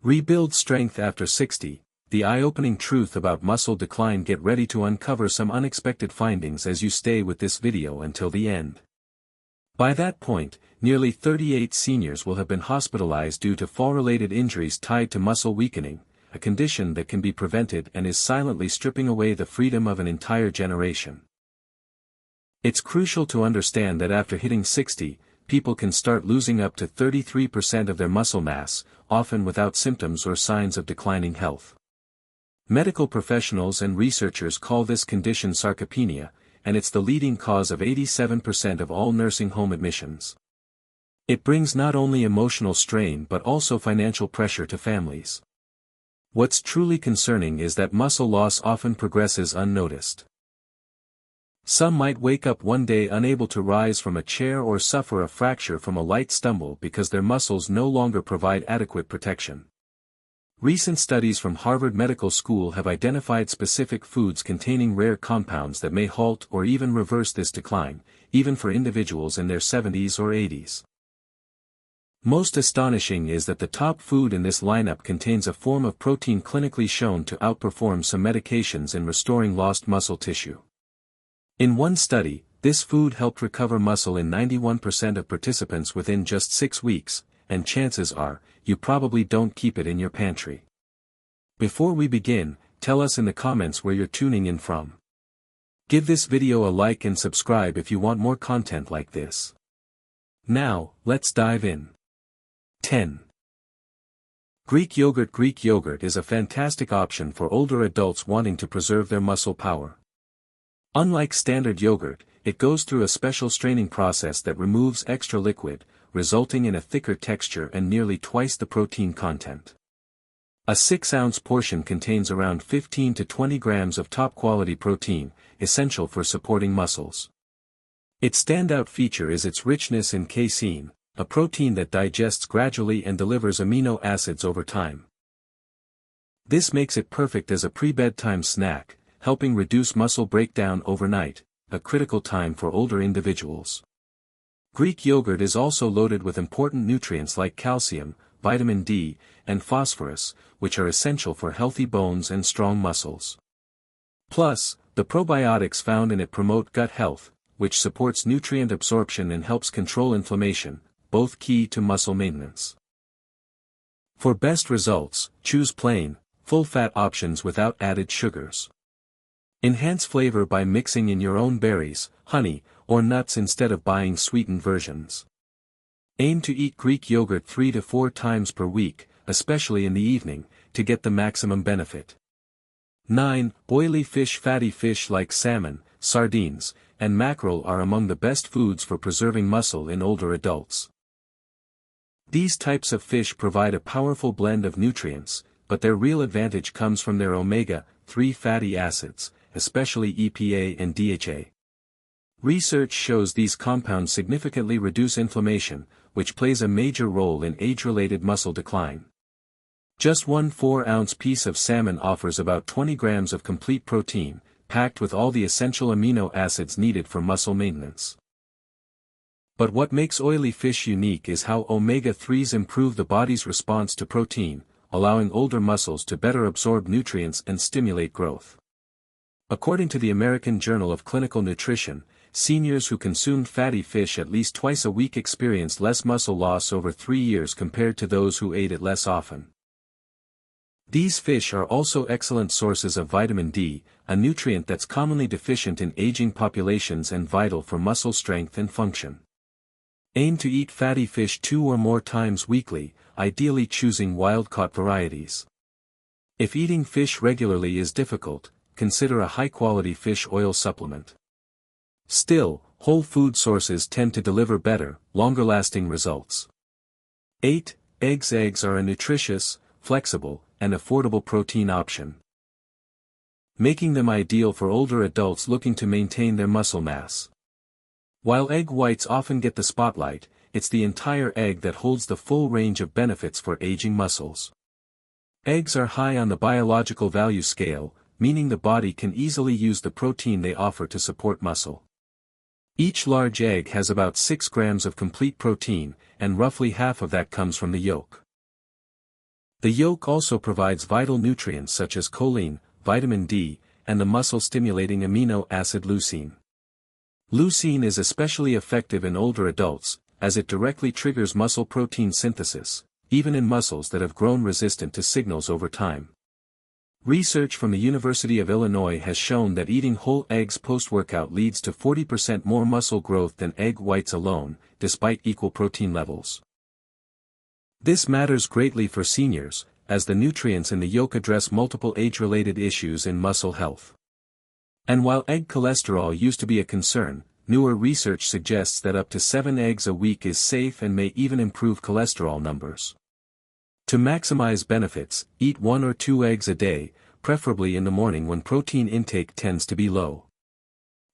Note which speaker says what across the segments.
Speaker 1: Rebuild strength after 60, the eye-opening truth about muscle decline. Get ready to uncover some unexpected findings as you stay with this video until the end. By that point, nearly 38 seniors will have been hospitalized due to fall-related injuries tied to muscle weakening, a condition that can be prevented and is silently stripping away the freedom of an entire generation. It's crucial to understand that after hitting 60, people can start losing up to 33% of their muscle mass, often without symptoms or signs of declining health. Medical professionals and researchers call this condition sarcopenia, and it's the leading cause of 87% of all nursing home admissions. It brings not only emotional strain but also financial pressure to families. What's truly concerning is that muscle loss often progresses unnoticed. Some might wake up one day unable to rise from a chair or suffer a fracture from a light stumble because their muscles no longer provide adequate protection. Recent studies from Harvard Medical School have identified specific foods containing rare compounds that may halt or even reverse this decline, even for individuals in their 70s or 80s. Most astonishing is that the top food in this lineup contains a form of protein clinically shown to outperform some medications in restoring lost muscle tissue. In one study, this food helped recover muscle in 91% of participants within just 6 weeks, and chances are, you probably don't keep it in your pantry. Before we begin, tell us in the comments where you're tuning in from. Give this video a like and subscribe if you want more content like this. Now, let's dive in. 10. Greek yogurt. Greek yogurt is a fantastic option for older adults wanting to preserve their muscle power. Unlike standard yogurt, it goes through a special straining process that removes extra liquid, resulting in a thicker texture and nearly twice the protein content. A 6-ounce portion contains around 15 to 20 grams of top-quality protein, essential for supporting muscles. Its standout feature is its richness in casein, a protein that digests gradually and delivers amino acids over time. This makes it perfect as a pre-bedtime snack, helping reduce muscle breakdown overnight, a critical time for older individuals. Greek yogurt is also loaded with important nutrients like calcium, vitamin D, and phosphorus, which are essential for healthy bones and strong muscles. Plus, the probiotics found in it promote gut health, which supports nutrient absorption and helps control inflammation, both key to muscle maintenance. For best results, choose plain, full-fat options without added sugars. Enhance flavor by mixing in your own berries, honey, or nuts instead of buying sweetened versions. Aim to eat Greek yogurt 3 to 4 times per week, especially in the evening, to get the maximum benefit. 9. Oily fish. Fatty fish like salmon, sardines, and mackerel are among the best foods for preserving muscle in older adults. These types of fish provide a powerful blend of nutrients, but their real advantage comes from their omega-3 fatty acids, especially EPA and DHA. Research shows these compounds significantly reduce inflammation, which plays a major role in age-related muscle decline. Just one 4-ounce piece of salmon offers about 20 grams of complete protein, packed with all the essential amino acids needed for muscle maintenance. But what makes oily fish unique is how omega-3s improve the body's response to protein, allowing older muscles to better absorb nutrients and stimulate growth. According to the American Journal of Clinical Nutrition, seniors who consumed fatty fish at least twice a week experienced less muscle loss over 3 years compared to those who ate it less often. These fish are also excellent sources of vitamin D, a nutrient that's commonly deficient in aging populations and vital for muscle strength and function. Aim to eat fatty fish 2 or more times weekly, ideally choosing wild-caught varieties. If eating fish regularly is difficult, consider a high-quality fish oil supplement. Still, whole food sources tend to deliver better, longer-lasting results. 8. Eggs. Eggs are a nutritious, flexible, and affordable protein option, making them ideal for older adults looking to maintain their muscle mass. While egg whites often get the spotlight, it's the entire egg that holds the full range of benefits for aging muscles. Eggs are high on the biological value scale, meaning the body can easily use the protein they offer to support muscle. Each large egg has about 6 grams of complete protein, and roughly half of that comes from the yolk. The yolk also provides vital nutrients such as choline, vitamin D, and the muscle-stimulating amino acid leucine. Leucine is especially effective in older adults, as it directly triggers muscle protein synthesis, even in muscles that have grown resistant to signals over time. Research from the University of Illinois has shown that eating whole eggs post-workout leads to 40% more muscle growth than egg whites alone, despite equal protein levels. This matters greatly for seniors, as the nutrients in the yolk address multiple age-related issues in muscle health. And while egg cholesterol used to be a concern, newer research suggests that up to 7 eggs a week is safe and may even improve cholesterol numbers. To maximize benefits, eat 1 or 2 eggs a day, preferably in the morning when protein intake tends to be low.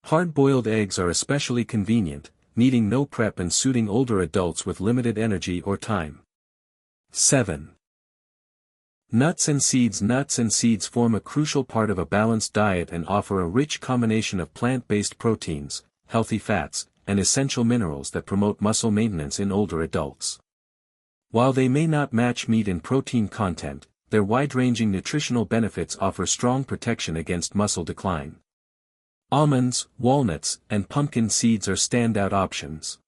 Speaker 1: Hard-boiled eggs are especially convenient, needing no prep and suiting older adults with limited energy or time. 7. Nuts and seeds. Nuts and seeds form a crucial part of a balanced diet and offer a rich combination of plant-based proteins, healthy fats, and essential minerals that promote muscle maintenance in older adults. While they may not match meat in protein content, their wide-ranging nutritional benefits offer strong protection against muscle decline. Almonds, walnuts, and pumpkin seeds are standout options.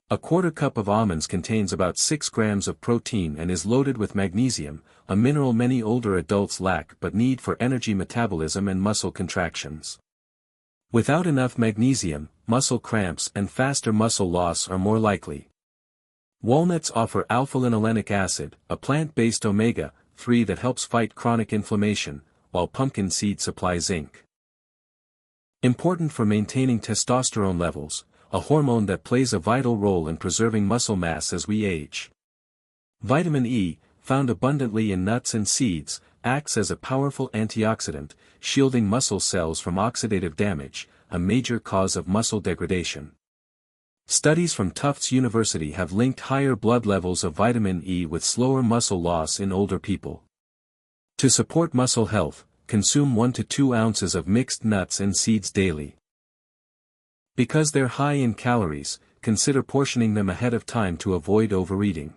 Speaker 1: A quarter cup of almonds contains about 6 grams of protein and is loaded with magnesium, a mineral many older adults lack but need for energy metabolism and muscle contractions. Without enough magnesium, muscle cramps and faster muscle loss are more likely. Walnuts offer alpha-linolenic acid, a plant-based omega-3 that helps fight chronic inflammation, while pumpkin seeds supply zinc. Important for maintaining testosterone levels, a hormone that plays a vital role in preserving muscle mass as we age. Vitamin E, found abundantly in nuts and seeds, acts as a powerful antioxidant, shielding muscle cells from oxidative damage, a major cause of muscle degradation. Studies from Tufts University have linked higher blood levels of vitamin E with slower muscle loss in older people. To support muscle health, consume 1 to 2 ounces of mixed nuts and seeds daily. Because they're high in calories, consider portioning them ahead of time to avoid overeating.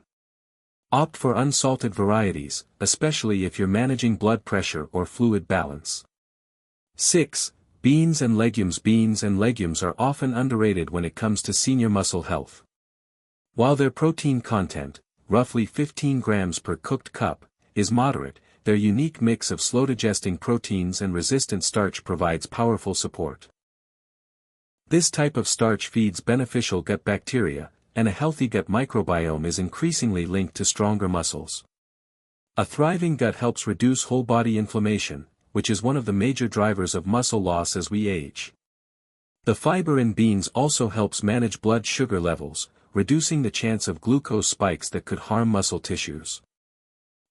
Speaker 1: Opt for unsalted varieties, especially if you're managing blood pressure or fluid balance. 6. Beans and legumes. Beans and legumes are often underrated when it comes to senior muscle health. While their protein content, roughly 15 grams per cooked cup, is moderate, their unique mix of slow-digesting proteins and resistant starch provides powerful support. This type of starch feeds beneficial gut bacteria, and a healthy gut microbiome is increasingly linked to stronger muscles. A thriving gut helps reduce whole-body inflammation, which is one of the major drivers of muscle loss as we age. The fiber in beans also helps manage blood sugar levels, reducing the chance of glucose spikes that could harm muscle tissues.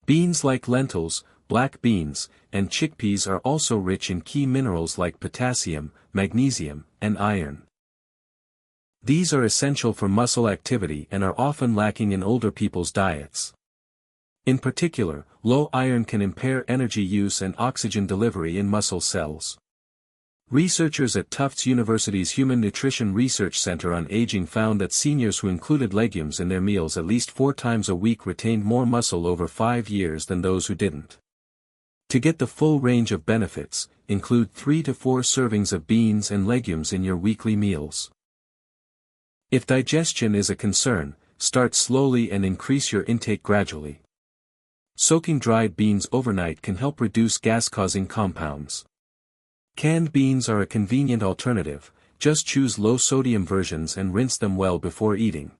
Speaker 1: Beans like lentils, black beans, and chickpeas are also rich in key minerals like potassium, magnesium, and iron. These are essential for muscle activity and are often lacking in older people's diets. In particular, low iron can impair energy use and oxygen delivery in muscle cells. Researchers at Tufts University's Human Nutrition Research Center on Aging found that seniors who included legumes in their meals at least 4 times a week retained more muscle over 5 years than those who didn't. To get the full range of benefits, include 3 to 4 servings of beans and legumes in your weekly meals. If digestion is a concern, start slowly and increase your intake gradually. Soaking dried beans overnight can help reduce gas-causing compounds. Canned beans are a convenient alternative, just choose low-sodium versions and rinse them well before eating.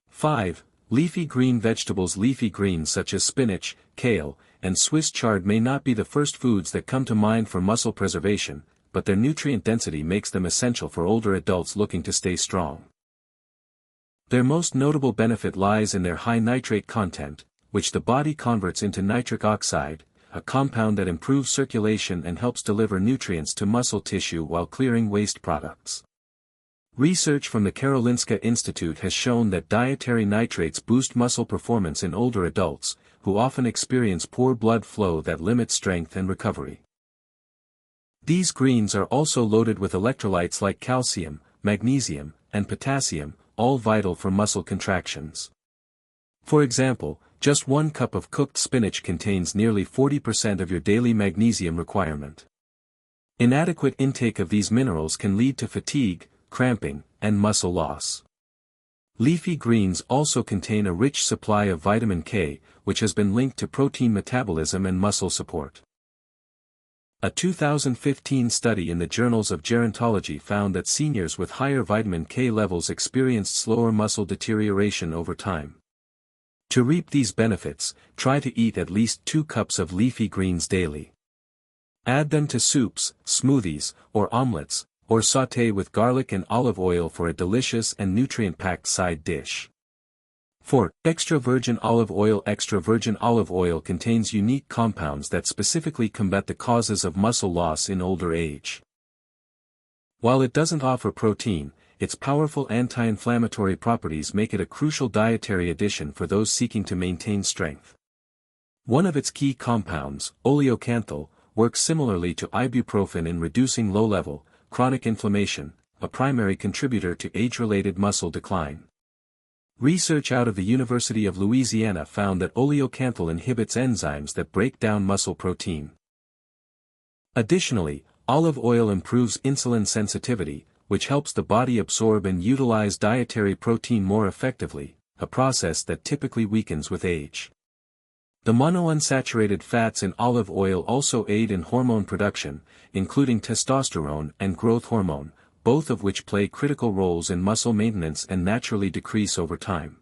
Speaker 1: 5. Leafy green vegetables. Leafy greens such as spinach, kale, and Swiss chard may not be the first foods that come to mind for muscle preservation, but their nutrient density makes them essential for older adults looking to stay strong. Their most notable benefit lies in their high nitrate content, which the body converts into nitric oxide, a compound that improves circulation and helps deliver nutrients to muscle tissue while clearing waste products. Research from the Karolinska Institute has shown that dietary nitrates boost muscle performance in older adults, who often experience poor blood flow that limits strength and recovery. These greens are also loaded with electrolytes like calcium, magnesium, and potassium, all vital for muscle contractions. For example, just 1 cup of cooked spinach contains nearly 40% of your daily magnesium requirement. Inadequate intake of these minerals can lead to fatigue, cramping, and muscle loss. Leafy greens also contain a rich supply of vitamin K, which has been linked to protein metabolism and muscle support. A 2015 study in the Journals of Gerontology found that seniors with higher vitamin K levels experienced slower muscle deterioration over time. To reap these benefits, try to eat at least 2 cups of leafy greens daily. Add them to soups, smoothies, or omelets, or sauté with garlic and olive oil for a delicious and nutrient-packed side dish. 4. Extra virgin olive oil. Extra virgin olive oil contains unique compounds that specifically combat the causes of muscle loss in older age. While it doesn't offer protein, its powerful anti-inflammatory properties make it a crucial dietary addition for those seeking to maintain strength. One of its key compounds, oleocanthal, works similarly to ibuprofen in reducing low-level, chronic inflammation, a primary contributor to age-related muscle decline. Research out of the University of Louisiana found that oleocanthal inhibits enzymes that break down muscle protein. Additionally, olive oil improves insulin sensitivity, which helps the body absorb and utilize dietary protein more effectively, a process that typically weakens with age. The monounsaturated fats in olive oil also aid in hormone production, including testosterone and growth hormone, both of which play critical roles in muscle maintenance and naturally decrease over time.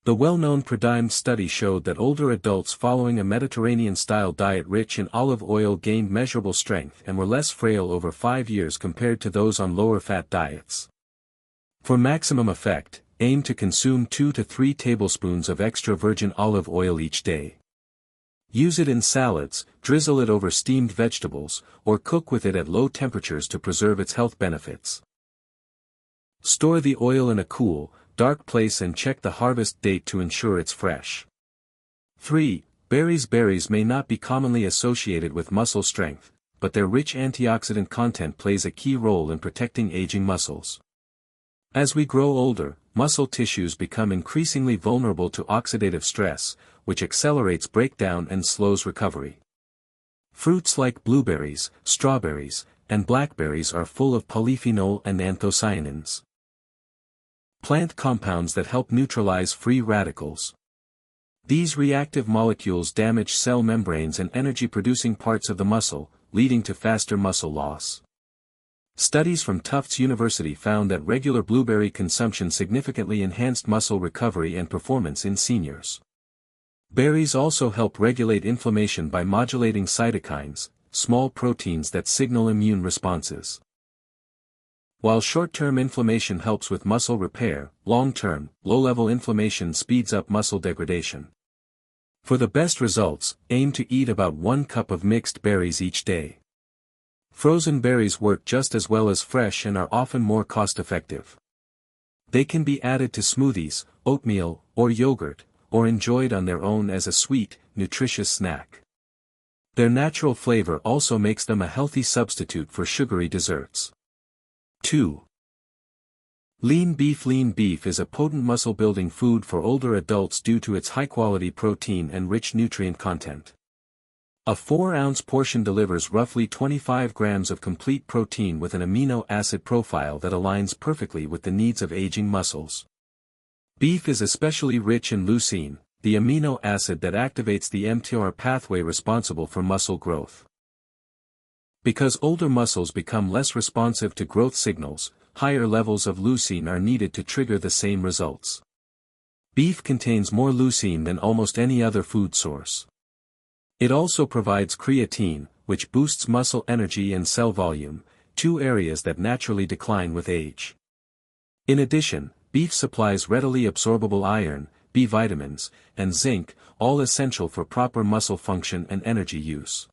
Speaker 1: The well-known PRODIME study showed that older adults following a Mediterranean-style diet rich in olive oil gained measurable strength and were less frail over 5 years compared to those on lower-fat diets. For maximum effect, aim to consume 2 to 3 tablespoons of extra virgin olive oil each day. Use it in salads, drizzle it over steamed vegetables, or cook with it at low temperatures to preserve its health benefits. Store the oil in a cool, dark place and check the harvest date to ensure it's fresh. 3. Berries. Berries may not be commonly associated with muscle strength, but their rich antioxidant content plays a key role in protecting aging muscles. As we grow older, muscle tissues become increasingly vulnerable to oxidative stress, which accelerates breakdown and slows recovery. Fruits like blueberries, strawberries, and blackberries are full of polyphenol and anthocyanins, plant compounds that help neutralize free radicals. These reactive molecules damage cell membranes and energy-producing parts of the muscle, leading to faster muscle loss. Studies from Tufts University found that regular blueberry consumption significantly enhanced muscle recovery and performance in seniors. Berries also help regulate inflammation by modulating cytokines, small proteins that signal immune responses. While short-term inflammation helps with muscle repair, long-term, low-level inflammation speeds up muscle degradation. For the best results, aim to eat about 1 cup of mixed berries each day. Frozen berries work just as well as fresh and are often more cost-effective. They can be added to smoothies, oatmeal, or yogurt, or enjoyed on their own as a sweet, nutritious snack. Their natural flavor also makes them a healthy substitute for sugary desserts. 2. Lean beef. Lean beef is a potent muscle-building food for older adults due to its high-quality protein and rich nutrient content. A 4-ounce portion delivers roughly 25 grams of complete protein with an amino acid profile that aligns perfectly with the needs of aging muscles. Beef is especially rich in leucine, the amino acid that activates the mTOR pathway responsible for muscle growth. Because older muscles become less responsive to growth signals, higher levels of leucine are needed to trigger the same results. Beef contains more leucine than almost any other food source. It also provides creatine, which boosts muscle energy and cell volume, 2 areas that naturally decline with age. In addition, beef supplies readily absorbable iron, B vitamins, and zinc, all essential for proper muscle function and energy use.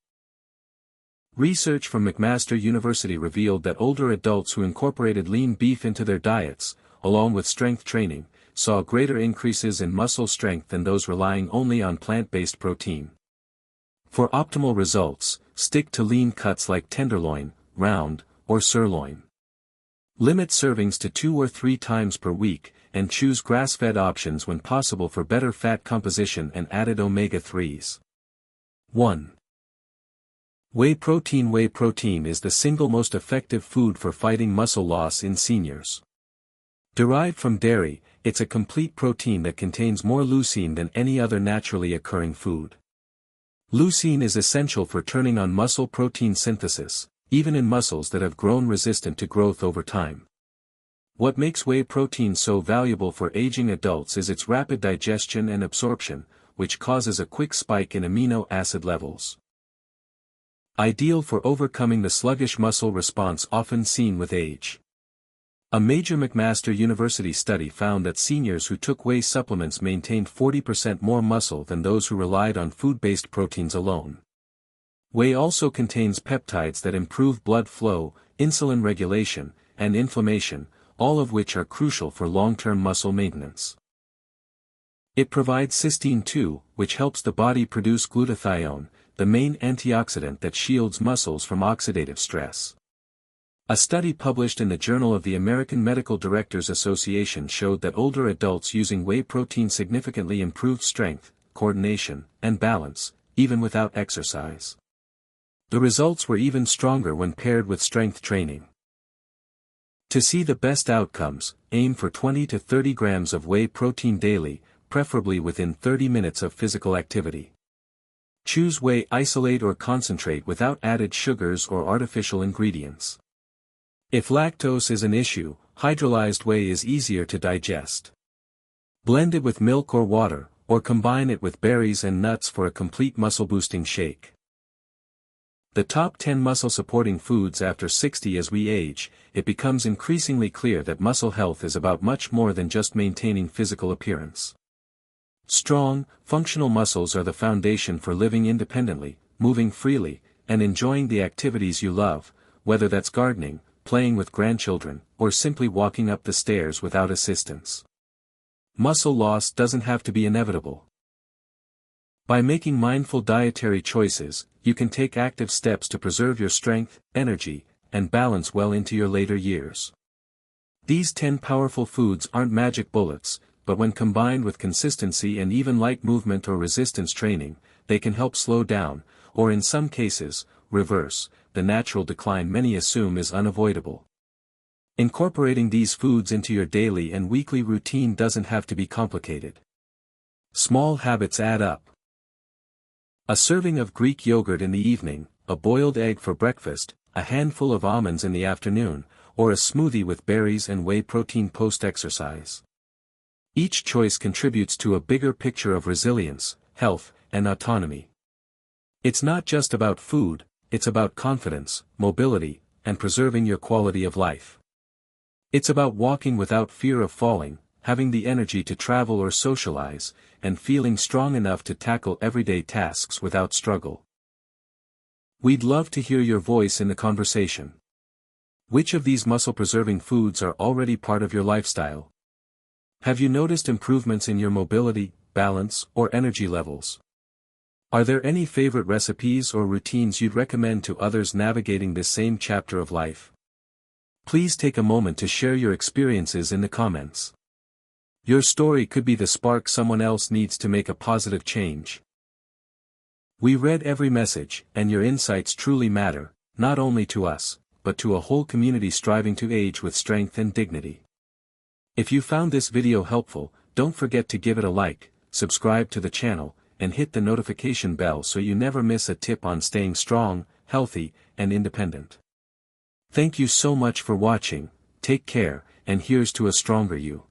Speaker 1: Research from McMaster University revealed that older adults who incorporated lean beef into their diets, along with strength training, saw greater increases in muscle strength than those relying only on plant-based protein. For optimal results, stick to lean cuts like tenderloin, round, or sirloin. Limit servings to 2 or 3 times per week, and choose grass-fed options when possible for better fat composition and added omega-3s. 1. Whey protein. Whey protein is the single most effective food for fighting muscle loss in seniors. Derived from dairy, it's a complete protein that contains more leucine than any other naturally occurring food. Leucine is essential for turning on muscle protein synthesis, even in muscles that have grown resistant to growth over time. What makes whey protein so valuable for aging adults is its rapid digestion and absorption, which causes a quick spike in amino acid levels. Ideal for overcoming the sluggish muscle response often seen with age. A major McMaster University study found that seniors who took whey supplements maintained 40% more muscle than those who relied on food-based proteins alone. Whey also contains peptides that improve blood flow, insulin regulation, and inflammation, all of which are crucial for long-term muscle maintenance. It provides cysteine too, which helps the body produce glutathione, the main antioxidant that shields muscles from oxidative stress. A study published in the Journal of the American Medical Directors Association showed that older adults using whey protein significantly improved strength, coordination, and balance, even without exercise. The results were even stronger when paired with strength training. To see the best outcomes, aim for 20 to 30 grams of whey protein daily, preferably within 30 minutes of physical activity. Choose whey isolate or concentrate without added sugars or artificial ingredients. If lactose is an issue, hydrolyzed whey is easier to digest. Blend it with milk or water, or combine it with berries and nuts for a complete muscle-boosting shake. The top 10 muscle-supporting foods after 60. As we age, it becomes increasingly clear that muscle health is about much more than just maintaining physical appearance. Strong, functional muscles are the foundation for living independently, moving freely, and enjoying the activities you love, whether that's gardening, playing with grandchildren, or simply walking up the stairs without assistance. Muscle loss doesn't have to be inevitable. By making mindful dietary choices, you can take active steps to preserve your strength, energy, and balance well into your later years. These 10 powerful foods aren't magic bullets, but when combined with consistency and even light movement or resistance training, they can help slow down, or in some cases, reverse, the natural decline many assume is unavoidable. Incorporating these foods into your daily and weekly routine doesn't have to be complicated. Small habits add up. A serving of Greek yogurt in the evening, a boiled egg for breakfast, a handful of almonds in the afternoon, or a smoothie with berries and whey protein post-exercise. Each choice contributes to a bigger picture of resilience, health, and autonomy. It's not just about food, it's about confidence, mobility, and preserving your quality of life. It's about walking without fear of falling, having the energy to travel or socialize, and feeling strong enough to tackle everyday tasks without struggle. We'd love to hear your voice in the conversation. Which of these muscle-preserving foods are already part of your lifestyle? Have you noticed improvements in your mobility, balance, or energy levels? Are there any favorite recipes or routines you'd recommend to others navigating this same chapter of life? Please take a moment to share your experiences in the comments. Your story could be the spark someone else needs to make a positive change. We read every message, and your insights truly matter, not only to us, but to a whole community striving to age with strength and dignity. If you found this video helpful, don't forget to give it a like, subscribe to the channel, and hit the notification bell so you never miss a tip on staying strong, healthy, and independent. Thank you so much for watching, take care, and here's to a stronger you.